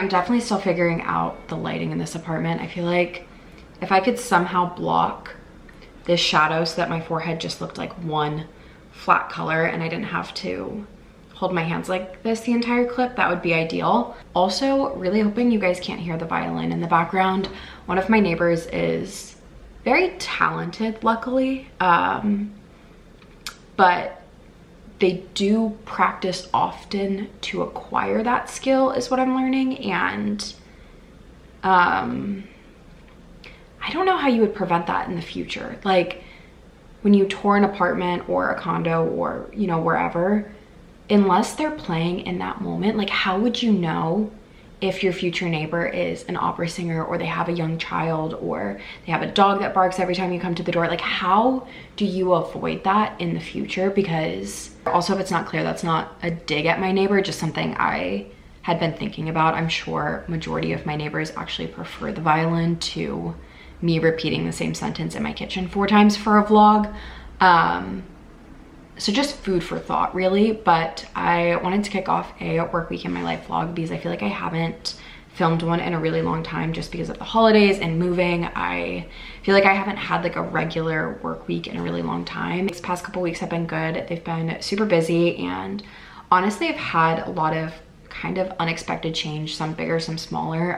I'm definitely still figuring out the lighting in this apartment. I feel like if I could somehow block this shadow so that my forehead just looked like one flat color and I didn't have to hold my hands like this the entire clip, that would be ideal. Also, really hoping you guys can't hear the violin in the background. One of my neighbors is very talented, luckily, but they do practice often to acquire that skill is what I'm learning. And I don't know how you would prevent that in the future. Like when you tour an apartment or a condo or, you know, wherever, unless they're playing in that moment, like how would you know if your future neighbor is an opera singer or they have a young child or they have a dog that barks every time you come to the door? Like how do you avoid that in the future? Because also, if it's not clear, that's not a dig at my neighbor, just something I had been thinking about. I'm sure majority of my neighbors actually prefer the violin to me repeating the same sentence in my kitchen 4 times for a vlog. So just food for thought, really. But I wanted to kick off a work week in my life vlog because I feel like I haven't filmed one in a really long time just because of the holidays and moving. I feel like I haven't had like a regular work week in a really long time. These past couple weeks have been good. They've been super busy, and honestly I've had a lot of kind of unexpected change, some bigger, some smaller.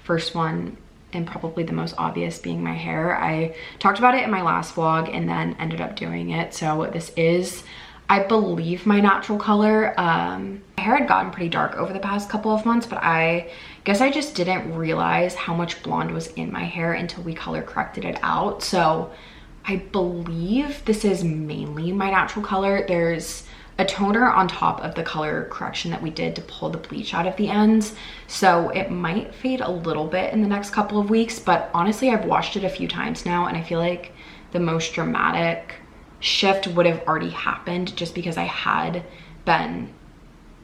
First one, and probably the most obvious, being my hair. I talked about it in my last vlog and then ended up doing it. So this is, I believe, my natural color. My hair had gotten pretty dark over the past couple of months, but I guess I just didn't realize how much blonde was in my hair until we color corrected it out. So I believe this is mainly my natural color. There's a toner on top of the color correction that we did to pull the bleach out of the ends, so it might fade a little bit in the next couple of weeks. But honestly, I've washed it a few times now and I feel like the most dramatic shift would have already happened just because I had been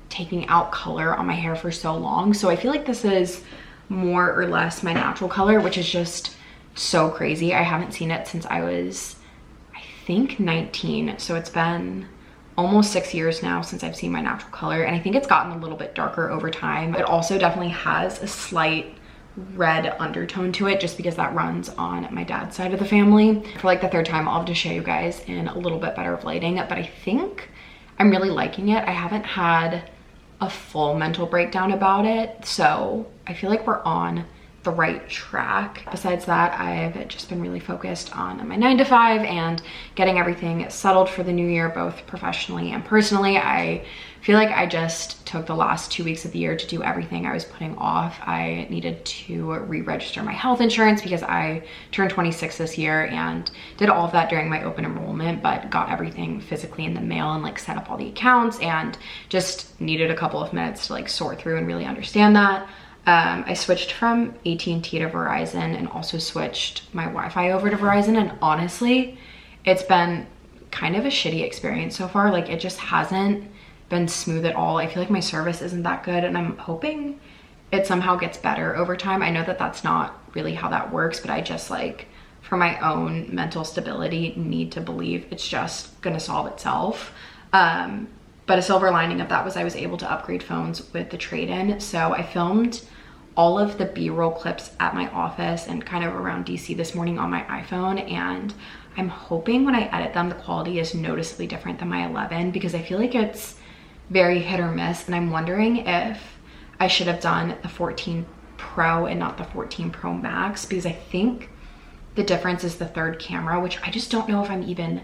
taking out color on my hair for so long. So I feel like this is more or less my natural color, which is just so crazy. I haven't seen it since I was, I think, 19, so it's been almost 6 years now since I've seen my natural color, and I think it's gotten a little bit darker over time. It also definitely has a slight red undertone to it just because that runs on my dad's side of the family. For like the 3rd time, I'll have to show you guys in a little bit better of lighting, but I think I'm really liking it. I haven't had a full mental breakdown about it, so I feel like we're on the right track. Besides that, I've just been really focused on my 9 to 5 and getting everything settled for the new year, both professionally and personally. I feel like I just took the last 2 weeks of the year to do everything I was putting off. I needed to re-register my health insurance because I turned 26 this year and did all of that during my open enrollment, but got everything physically in the mail and like set up all the accounts, and just needed a couple of minutes to like sort through and really understand that. I switched from AT&T to Verizon and also switched my Wi-Fi over to Verizon, and honestly, it's been kind of a shitty experience so far. Like it just hasn't been smooth at all. I feel like my service isn't that good, and I'm hoping it somehow gets better over time. I know that that's not really how that works, but I just, like, for my own mental stability, need to believe it's just gonna solve itself. But a silver lining of that was I was able to upgrade phones with the trade-in. So I filmed all of the B-roll clips at my office and kind of around DC this morning on my iPhone, and I'm hoping when I edit them, the quality is noticeably different than my 11, because I feel like it's very hit or miss, and I'm wondering if I should have done the 14 Pro and not the 14 Pro Max, because I think the difference is the 3rd camera, which I just don't know if I'm even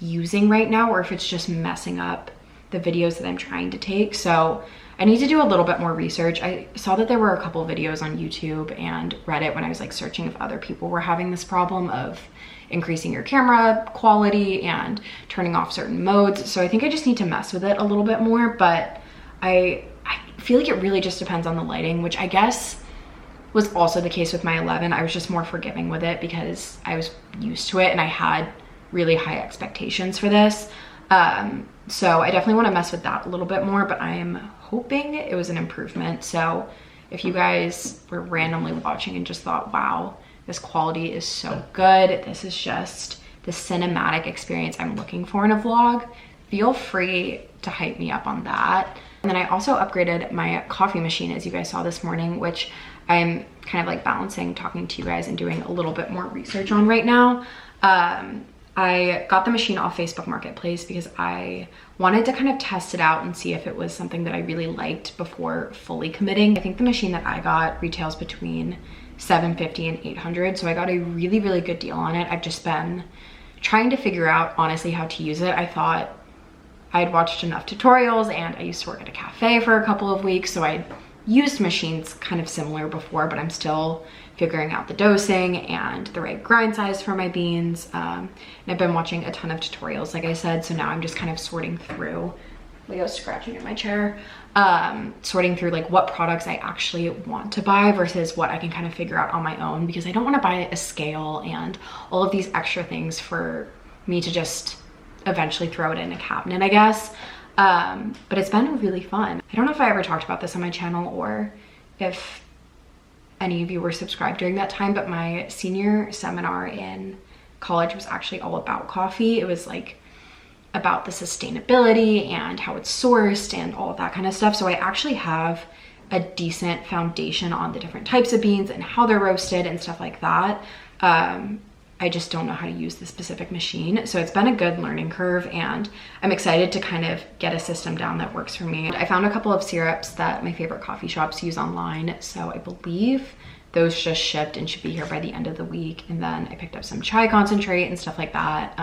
using right now or if it's just messing up the videos that I'm trying to take. So I need to do a little bit more research. I saw that there were a couple videos on YouTube and Reddit when I was like searching if other people were having this problem of increasing your camera quality and turning off certain modes. So I think I just need to mess with it a little bit more, but I feel like it really just depends on the lighting, which I guess was also the case with my 11. I was just more forgiving with it because I was used to it and I had really high expectations for this. So I definitely want to mess with that a little bit more, but I am hoping it was an improvement. So if you guys were randomly watching and just thought, wow, this quality is so good, this is just the cinematic experience I'm looking for in a vlog, feel free to hype me up on that. And then I also upgraded my coffee machine, as you guys saw this morning, which I'm kind of like balancing talking to you guys and doing a little bit more research on right now. I got the machine off Facebook Marketplace because I wanted to kind of test it out and see if it was something that I really liked before fully committing. I think the machine that I got retails between $750 and $800, so I got a really, really good deal on it. I've just been trying to figure out honestly how to use it. I thought I'd watched enough tutorials, and I used to work at a cafe for a couple of weeks, so I'd used machines kind of similar before, but I'm still figuring out the dosing and the right grind size for my beans. And I've been watching a ton of tutorials, like I said, so now I'm just kind of sorting through, Leo's scratching in my chair, sorting through like what products I actually want to buy versus what I can kind of figure out on my own, because I don't want to buy a scale and all of these extra things for me to just eventually throw it in a cabinet, I guess. But it's been really fun. I don't know if I ever talked about this on my channel or if any of you were subscribed during that time, but my senior seminar in college was actually all about coffee. It was like about the sustainability and how it's sourced and all of that kind of stuff. So I actually have a decent foundation on the different types of beans and how they're roasted and stuff like that. I just don't know how to use the specific machine. So it's been a good learning curve, and I'm excited to kind of get a system down that works for me. I found a couple of syrups that my favorite coffee shops use online. So I believe those just shipped and should be here by the end of the week. And then I picked up some chai concentrate and stuff like that.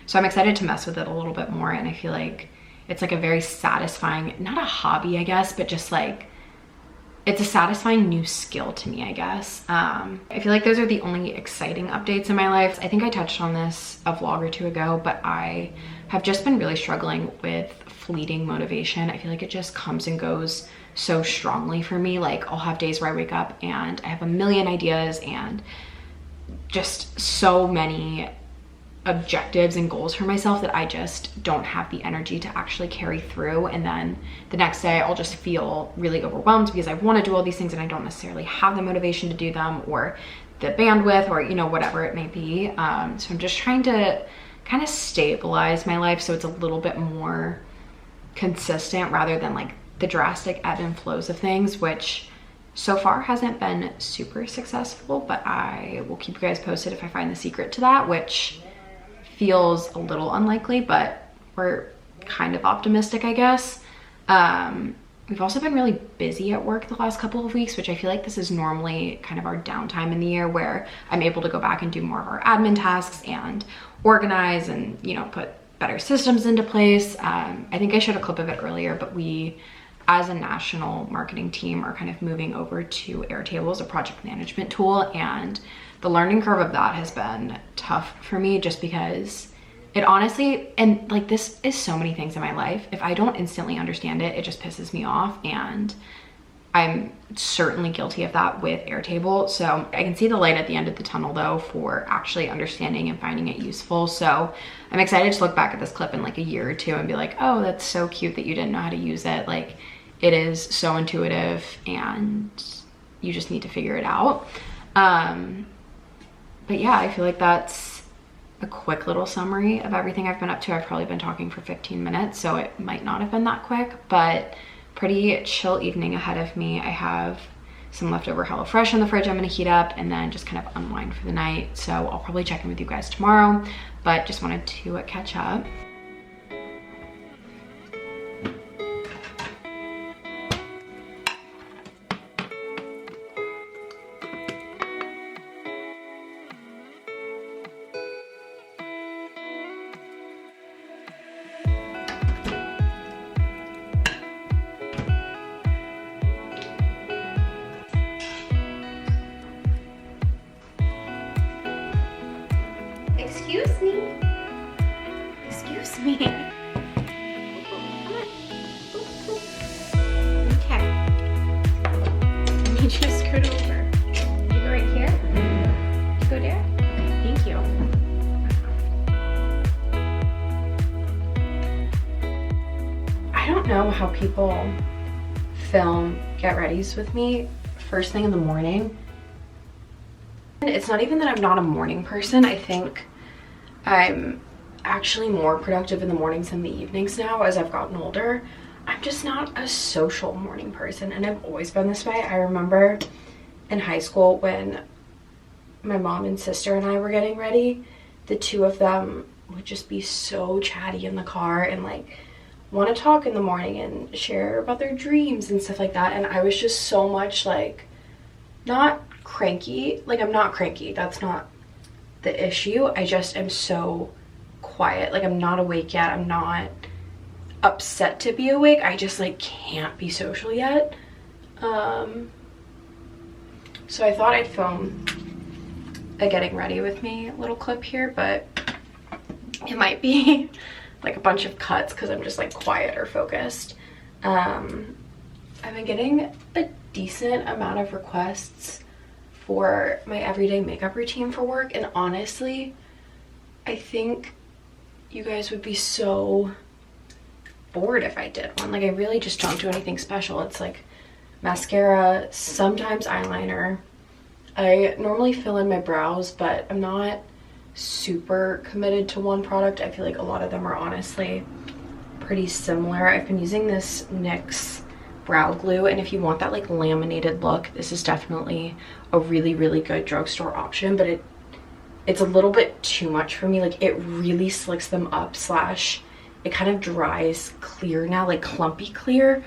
So I'm excited to mess with it a little bit more. And I feel like it's like a very satisfying, not a hobby, I guess, but just like, it's a satisfying new skill to me, I guess. I feel like those are the only exciting updates in my life. I think I touched on this a vlog or two ago, but I have just been really struggling with fleeting motivation. I feel like it just comes and goes so strongly for me. Like I'll have days where I wake up and I have a million ideas and just so many objectives and goals for myself that I just don't have the energy to actually carry through. And then the next day I'll just feel really overwhelmed because I want to do all these things and I don't necessarily have the motivation to do them or the bandwidth or, you know, whatever it may be. So I'm just trying to kind of stabilize my life so it's a little bit more consistent rather than like the drastic ebb and flows of things, which so far hasn't been super successful, but I will keep you guys posted if I find the secret to that, which feels a little unlikely, but we're kind of optimistic, I guess. We've also been really busy at work the last couple of weeks, which I feel like this is normally kind of our downtime in the year where I'm able to go back and do more of our admin tasks and organize and, you know, put better systems into place. I think I showed a clip of it earlier, but we, as a national marketing team, are kind of moving over to Airtable as a project management tool, and the learning curve of that has been tough for me just because it honestly, and like this is so many things in my life, if I don't instantly understand it, it just pisses me off, and I'm certainly guilty of that with Airtable. So I can see the light at the end of the tunnel though for actually understanding and finding it useful. So I'm excited to look back at this clip in like a year or two and be like, oh, that's so cute that you didn't know how to use it. Like it is so intuitive and you just need to figure it out. But yeah, I feel like that's a quick little summary of everything I've been up to. I've probably been talking for 15 minutes, so it might not have been that quick, but pretty chill evening ahead of me. I have some leftover HelloFresh in the fridge I'm gonna heat up and then just kind of unwind for the night. So I'll probably check in with you guys tomorrow, but just wanted to catch up. Excuse me. Excuse me. Okay. Let me just scoot over. You go right here. You go there. Thank you. I don't know how people film get readies with me first thing in the morning. It's not even that I'm not a morning person. I think I'm actually more productive in the mornings than the evenings now as I've gotten older. I'm just not a social morning person, and I've always been this way. I remember in high school when my mom and sister and I were getting ready, the two of them would just be so chatty in the car and like want to talk in the morning and share about their dreams and stuff like that. And I was just so much like, not cranky, like I'm not cranky, that's not the issue. I just am so quiet, like I'm not awake yet, I'm not upset to be awake, I just like can't be social yet. So I thought I'd film a getting ready with me little clip here, but it might be like a bunch of cuts because I'm just like quiet or focused. I've been getting a decent amount of requests for my everyday makeup routine for work, and honestly I think you guys would be so bored if I did one. Like I really just don't do anything special. It's like mascara, sometimes eyeliner. I normally fill in my brows, but I'm not super committed to one product. I feel like a lot of them are honestly pretty similar. I've been using this NYX brow glue, and if you want that like laminated look, this is definitely a really good drugstore option, but it's a little bit too much for me. Like it really slicks them up, slash it kind of dries clear now, like clumpy clear.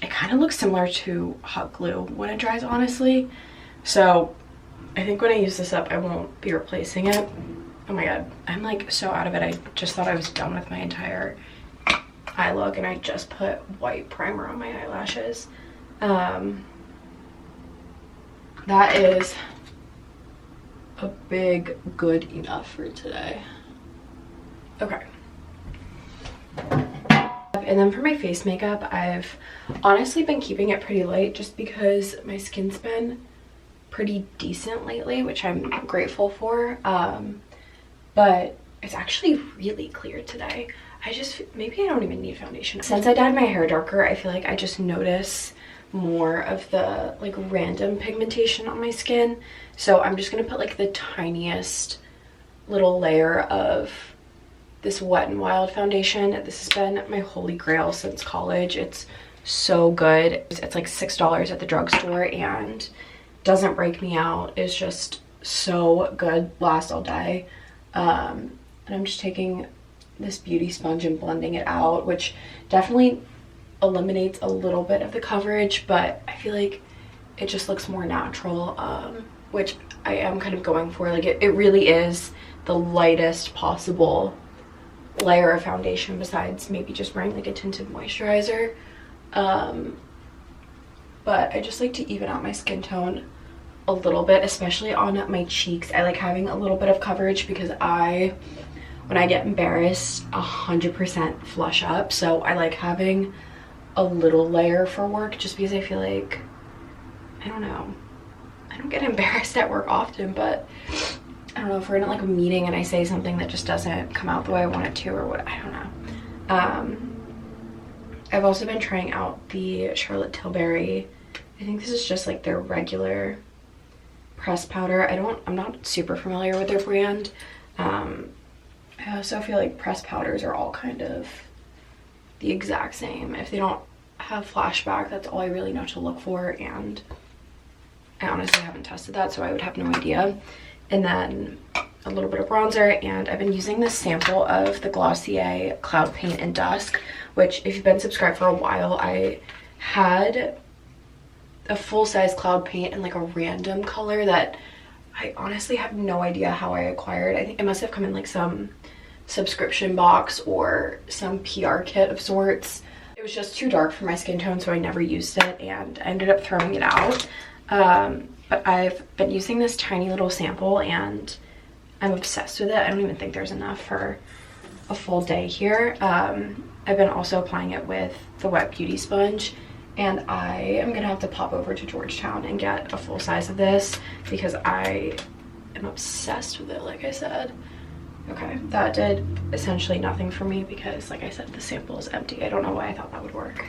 It kind of looks similar to hot glue when it dries, honestly. So I think when I use this up, I won't be replacing it. Oh my god, I'm like so out of it. I just thought I was done with my entire eye look, and I just put white primer on my eyelashes. That is a big good enough for today. Okay. And then for my face makeup, I've honestly been keeping it pretty light just because my skin's been pretty decent lately, which I'm grateful for. But it's actually really clear today. Maybe I don't even need foundation. Since I dyed my hair darker, I feel like I just notice more of the like random pigmentation on my skin. So I'm just gonna put like the tiniest little layer of this Wet n Wild foundation. This has been my holy grail since college. It's so good. It's like $6 at the drugstore and doesn't break me out. It's just so good, lasts all day. And I'm just taking this beauty sponge and blending it out, which definitely eliminates a little bit of the coverage, but I feel like it just looks more natural, which I am kind of going for. Like it really is the lightest possible layer of foundation besides maybe just wearing like a tinted moisturizer. But I just like to even out my skin tone a little bit, especially on my cheeks. I like having a little bit of coverage because when I get embarrassed, 100% flush up. So I like having a little layer for work just because I feel like, I don't know, I don't get embarrassed at work often, but I don't know, if we're in like a meeting and I say something that just doesn't come out the way I want it to, or what, I don't know. I've also been trying out the Charlotte Tilbury, I think this is just like their regular pressed powder. I'm not super familiar with their brand. I also feel like pressed powders are all kind of the exact same. If they don't have flashback, that's all I really know to look for, and I honestly haven't tested that, so I would have no idea. And then a little bit of bronzer, and I've been using this sample of the Glossier Cloud Paint in Dusk, which if you've been subscribed for a while, I had a full-size Cloud Paint in like a random color that I honestly have no idea how I acquired. I think it must have come in like some subscription box or some PR kit of sorts. It was just too dark for my skin tone, so I never used it, and I ended up throwing it out. But I've been using this tiny little sample and I'm obsessed with it. I don't even think there's enough for a full day here. I've been also applying it with the wet beauty sponge, and I am gonna have to pop over to Georgetown and get a full size of this because I am obsessed with it, like I said. Okay, that did essentially nothing for me because, like I said, the sample is empty. I don't know why I thought that would work.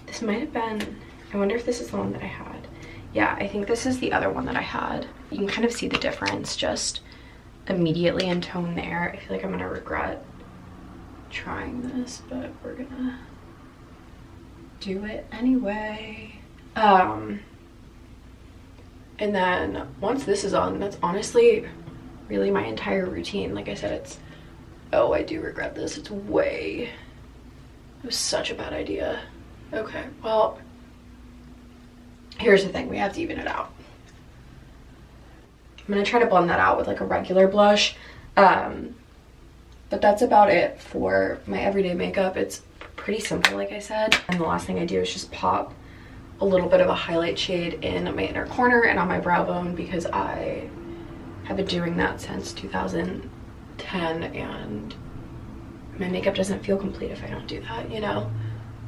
This might have been, I wonder if this is the one that I had. Yeah, I think this is the other one that I had. You can kind of see the difference just immediately in tone there. I feel like I'm gonna regret trying this, but we're gonna do it anyway. And then once this is on, that's honestly really my entire routine. Like I said, it's, oh, I do regret this. It was such a bad idea. Okay, well, here's the thing, we have to even it out. I'm gonna try to blend that out with like a regular blush. But that's about it for my everyday makeup. It's pretty simple, like I said. And the last thing I do is just pop a little bit of a highlight shade in my inner corner and on my brow bone, because I have been doing that since 2010 and my makeup doesn't feel complete if I don't do that, you know?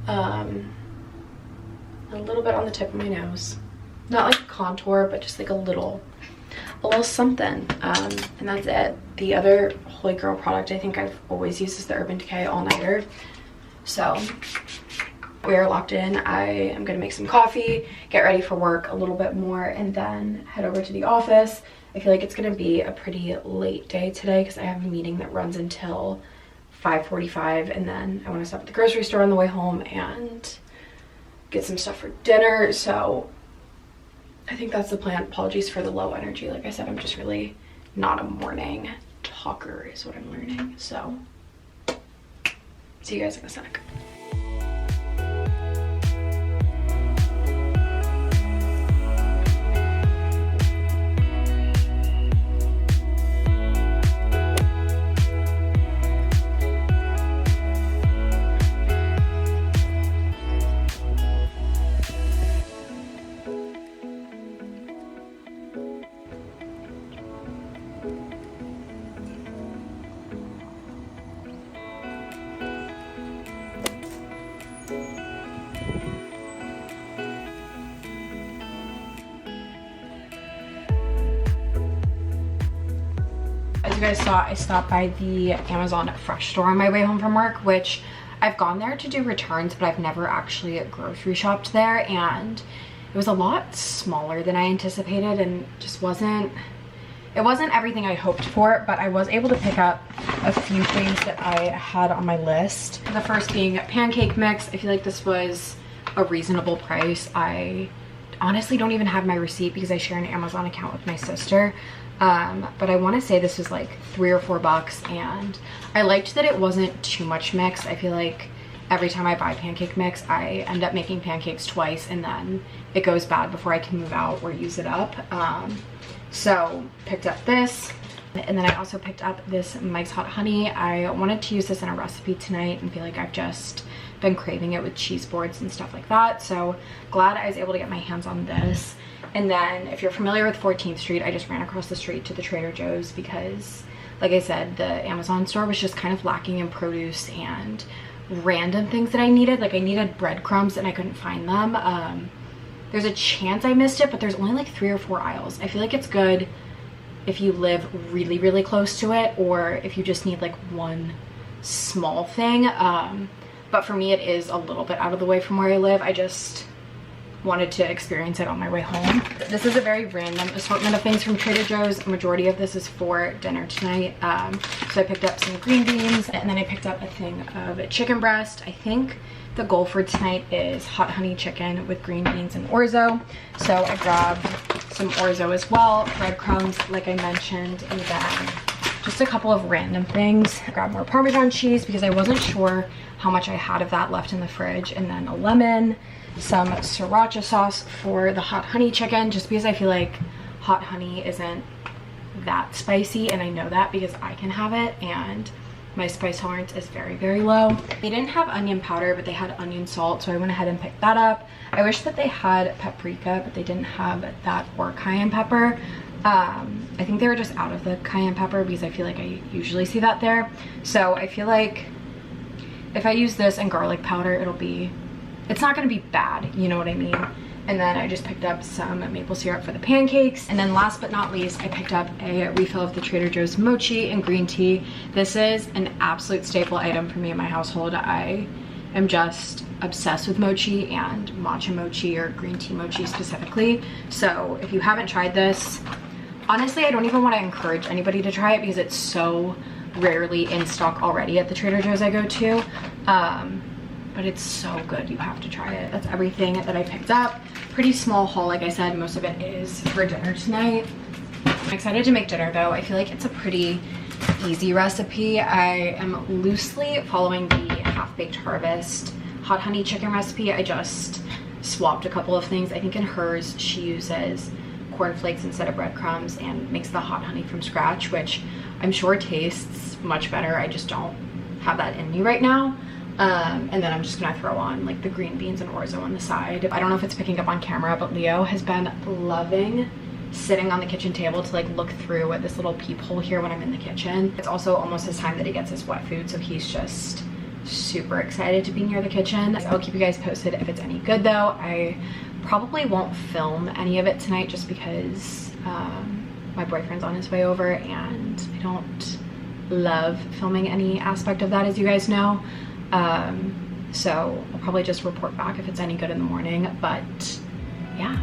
A little bit on the tip of my nose. Not like contour, but just like a little something. And that's it. The other Holy Grail product I think I've always used is the Urban Decay All Nighter. So we are locked in. I am gonna make some coffee, get ready for work a little bit more, and then head over to the office. I feel like it's gonna be a pretty late day today because I have a meeting that runs until 5:45, and then I want to stop at the grocery store on the way home and get some stuff for dinner. So I think that's the plan. Apologies for the low energy. Like I said, I'm just really not a morning talker is what I'm learning. So see you guys in a sec. As you guys saw, I stopped by the Amazon Fresh store on my way home from work, which I've gone there to do returns, but I've never actually grocery shopped there, and it was a lot smaller than I anticipated and just wasn't everything I hoped for, but I was able to pick up a few things that I had on my list. The first being pancake mix. I feel like this was a reasonable price. I honestly don't even have my receipt because I share an Amazon account with my sister. But I want to say this was like $3 or $4, and I liked that it wasn't too much mix. I feel like every time I buy pancake mix, I end up making pancakes twice and then it goes bad before I can move out or use it up. So picked up this, and then I also picked up this Mike's Hot Honey. I wanted to use this in a recipe tonight and feel like I've just been craving it with cheese boards and stuff like that. So glad I was able to get my hands on this. And then if you're familiar with 14th Street, I just ran across the street to the Trader Joe's because, like I said, the Amazon store was just kind of lacking in produce and random things that I needed. Like I needed breadcrumbs and I couldn't find them. There's a chance I missed it, but there's only like 3 or 4 aisles. I feel like it's good if you live really, really close to it, or if you just need like one small thing. But for me, it is a little bit out of the way from where I live. I just wanted to experience it on my way home. This is a very random assortment of things from Trader Joe's. A majority of this is for dinner tonight. So I picked up some green beans, and then I picked up a thing of chicken breast. I think the goal for tonight is hot honey chicken with green beans and orzo. So I grabbed some orzo as well, breadcrumbs like I mentioned, and then just a couple of random things. I grabbed more Parmesan cheese because I wasn't sure how much I had of that left in the fridge, and then a lemon, some sriracha sauce for the hot honey chicken, just because I feel like hot honey isn't that spicy, and I know that because I can have it and my spice tolerance is very, very low. They didn't have onion powder, but they had onion salt, so I went ahead and picked that up. I wish that they had paprika, but they didn't have that or cayenne pepper. I think they were just out of the cayenne pepper because I feel like I usually see that there. So I feel like if I use this and garlic powder, it's not gonna be bad, you know what I mean? And then I just picked up some maple syrup for the pancakes. And then last but not least, I picked up a refill of the Trader Joe's mochi and green tea. This is an absolute staple item for me in my household. I am just obsessed with mochi and matcha mochi, or green tea mochi specifically. So if you haven't tried this, honestly, I don't even want to encourage anybody to try it because it's so rarely in stock already at the Trader Joe's I go to. But it's so good, you have to try it. That's everything that I picked up. Pretty small haul, like I said, most of it is for dinner tonight. I'm excited to make dinner though. I feel like it's a pretty easy recipe. I am loosely following the Half-Baked Harvest hot honey chicken recipe. I just swapped a couple of things. I think in hers, she uses cornflakes instead of breadcrumbs and makes the hot honey from scratch, which I'm sure tastes much better. I just don't have that in me right now. And then I'm just gonna throw on like the green beans and orzo on the side. I don't know if it's picking up on camera, but Leo has been loving sitting on the kitchen table to like look through at this little peephole here when I'm in the kitchen. It's also almost his time that he gets his wet food, so he's just super excited to be near the kitchen. I'll keep you guys posted if it's any good though. I probably won't film any of it tonight just because my boyfriend's on his way over and I don't love filming any aspect of that, as you guys know. So I'll probably just report back if it's any good in the morning, but yeah.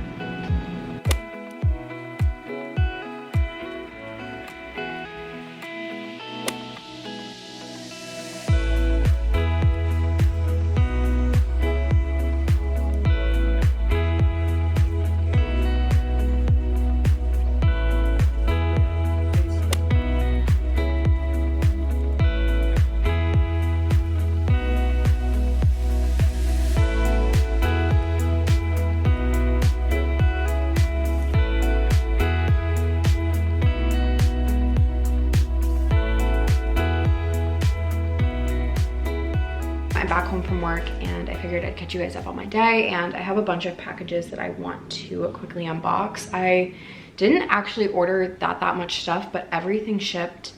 Back home from work and I figured I'd catch you guys up on my day, and I have a bunch of packages that I want to quickly unbox. I didn't actually order that much stuff, but everything shipped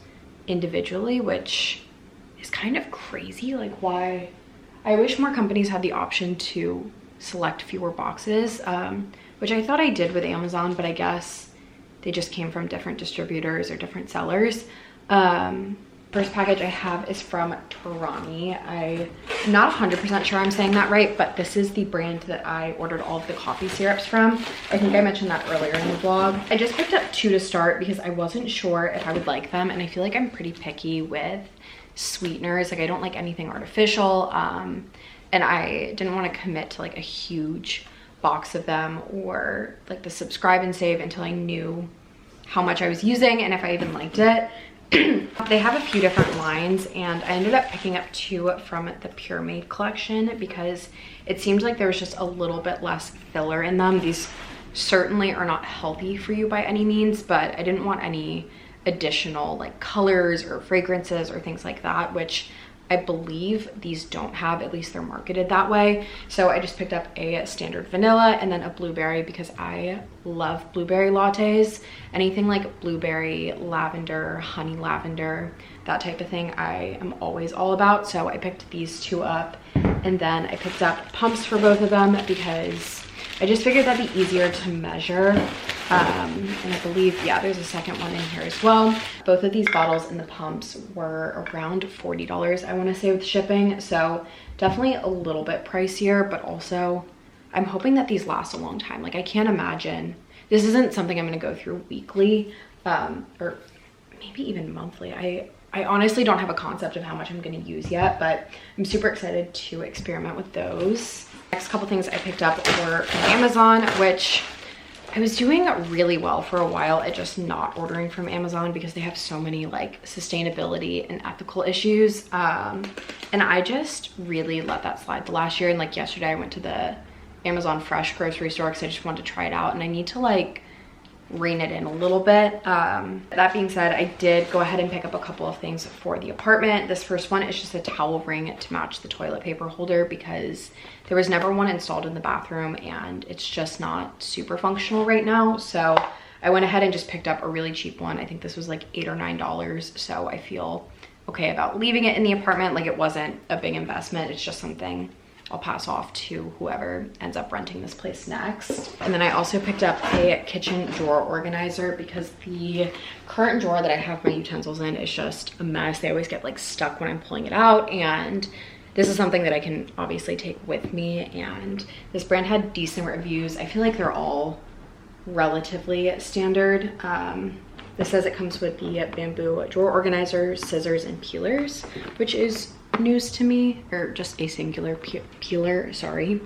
individually, which is kind of crazy. Like, why? I wish more companies had the option to select fewer boxes, which I thought I did with Amazon, but I guess they just came from different distributors or different sellers. First package I have is from Torani. I'm not 100% sure I'm saying that right, but this is the brand that I ordered all of the coffee syrups from. I think I mentioned that earlier in the vlog. I just picked up 2 to start because I wasn't sure if I would like them, and I feel like I'm pretty picky with sweeteners. Like, I don't like anything artificial, and I didn't want to commit to like a huge box of them or like the subscribe and save until I knew how much I was using and if I even liked it. They have a few different lines, and I ended up picking up 2 from the Pure Made collection because it seemed like there was just a little bit less filler in them. These certainly are not healthy for you by any means, but I didn't want any additional like colors or fragrances or things like that, which I believe these don't have, at least they're marketed that way. So I just picked up a standard vanilla and then a blueberry because I love blueberry lattes. Anything like blueberry, lavender, honey lavender, that type of thing I am always all about. So I picked these 2 up, and then I picked up pumps for both of them because I just figured that'd be easier to measure. And I believe, yeah, there's a second one in here as well. Both of these bottles and the pumps were around $40, I want to say, with shipping. So definitely a little bit pricier, but also I'm hoping that these last a long time. Like, I can't imagine, this isn't something I'm going to go through weekly, or maybe even monthly. I honestly don't have a concept of how much I'm going to use yet, but I'm super excited to experiment with those. Next couple things I picked up were from Amazon, which I was doing really well for a while at just not ordering from Amazon because they have so many like sustainability and ethical issues. And I just really let that slide the last year. And like yesterday I went to the Amazon Fresh grocery store because I just wanted to try it out, and I need to like rein it in a little bit. That being said, I did go ahead and pick up a couple of things for the apartment. This first one is just a towel ring to match the toilet paper holder because there was never one installed in the bathroom and it's just not super functional right now. So I went ahead and just picked up a really cheap one. I think this was like $8 or $9. So I feel okay about leaving it in the apartment. Like, it wasn't a big investment. It's just something I'll pass off to whoever ends up renting this place next. And then I also picked up a kitchen drawer organizer because the current drawer that I have my utensils in is just a mess. They always get like stuck when I'm pulling it out, and this is something that I can obviously take with me. And this brand had decent reviews. I feel like they're all relatively standard. This says it comes with the bamboo drawer organizer, scissors, and peelers, which is news to me, or just a singular peeler, sorry,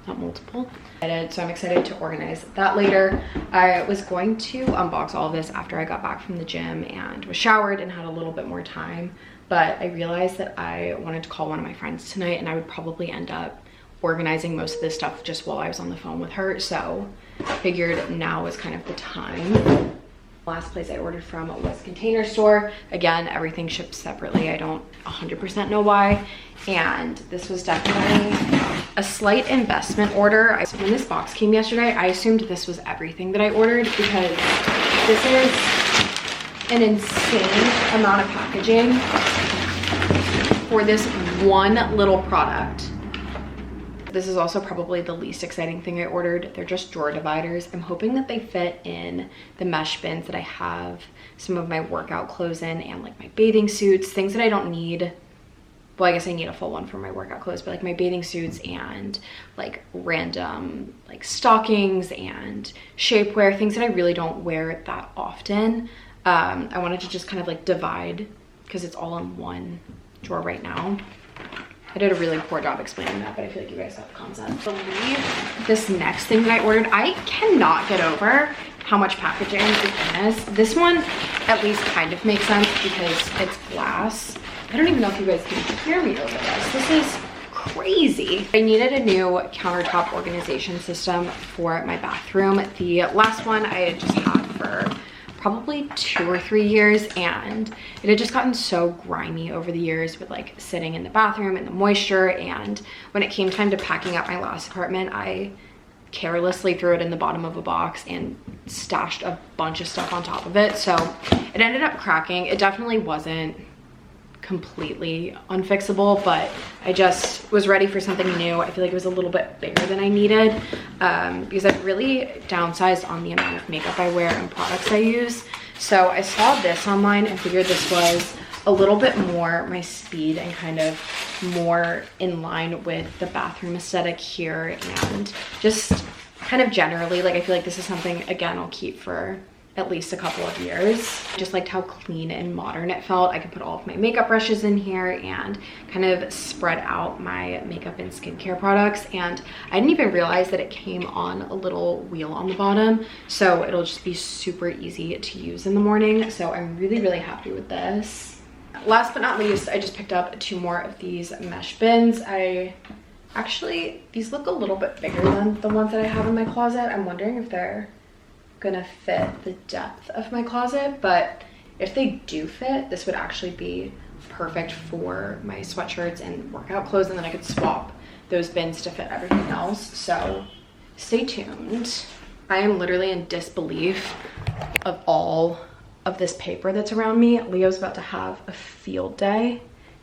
not multiple. So I'm excited to organize that later. I was going to unbox all of this after I got back from the gym and was showered and had a little bit more time, but I realized that I wanted to call one of my friends tonight, and I would probably end up organizing most of this stuff just while I was on the phone with her, so I figured now is kind of the time. Last place I ordered from was Container Store. Again, everything ships separately. I don't 100% know why. And this was definitely a slight investment order. When this box came yesterday, I assumed this was everything that I ordered, because this is an insane amount of packaging for this one little product. This is also probably the least exciting thing I ordered. They're just drawer dividers. I'm hoping that they fit in the mesh bins that I have some of my workout clothes in, and like my bathing suits, things that I don't need. Well, I guess I need a full one for my workout clothes, but like my bathing suits and like random like stockings and shapewear, things that I really don't wear that often. I wanted to just kind of like divide, because it's all in one drawer right now. I did a really poor job explaining that, but I feel like you guys have the concept. I believe this next thing that I ordered, I cannot get over how much packaging is in this. This one at least kind of makes sense because it's glass. I don't even know if you guys can hear me over this. This is crazy. I needed a new countertop organization system for my bathroom. The last one I had just had for probably 2 or 3 years, and it had just gotten so grimy over the years with like sitting in the bathroom and the moisture. And when it came time to packing up my last apartment, I carelessly threw it in the bottom of a box and stashed a bunch of stuff on top of it, so it ended up cracking. It definitely wasn't completely unfixable, but I just was ready for something new. I feel like it was a little bit bigger than I needed, because I've really downsized on the amount of makeup I wear and products I use. So I saw this online and figured this was a little bit more my speed and kind of more in line with the bathroom aesthetic here, and just kind of generally, like I feel like this is something, again, I'll keep for at least a couple of years. Just liked how clean and modern it felt. I could put all of my makeup brushes in here and kind of spread out my makeup and skincare products. And I didn't even realize that it came on a little wheel on the bottom, so it'll just be super easy to use in the morning. So I'm really, really happy with this. Last but not least, I just picked up 2 more of these mesh bins. These look a little bit bigger than the ones that I have in my closet. I'm wondering if they're gonna fit the depth of my closet, but if they do fit, this would actually be perfect for my sweatshirts and workout clothes, and then I could swap those bins to fit everything else. So stay tuned. I am literally in disbelief of all of this paper that's around me. Leo's about to have a field day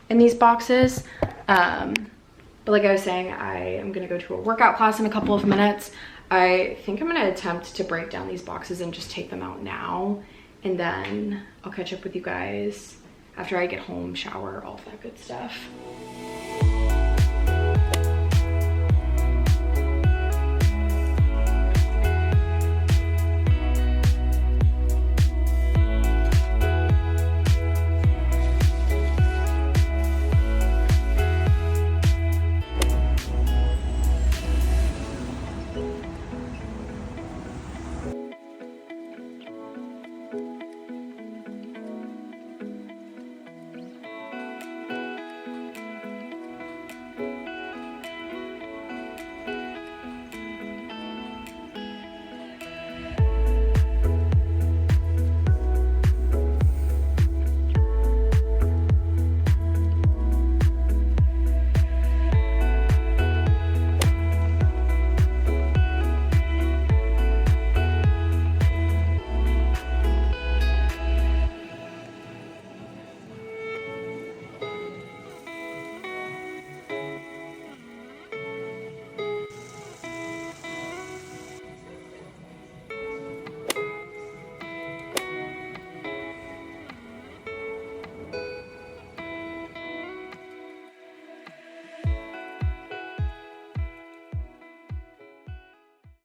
in these boxes. But like I was saying, I am gonna go to a workout class in a couple of minutes. I think I'm gonna attempt to break down these boxes and just take them out now, and then I'll catch up with you guys after I get home, shower, all that good stuff.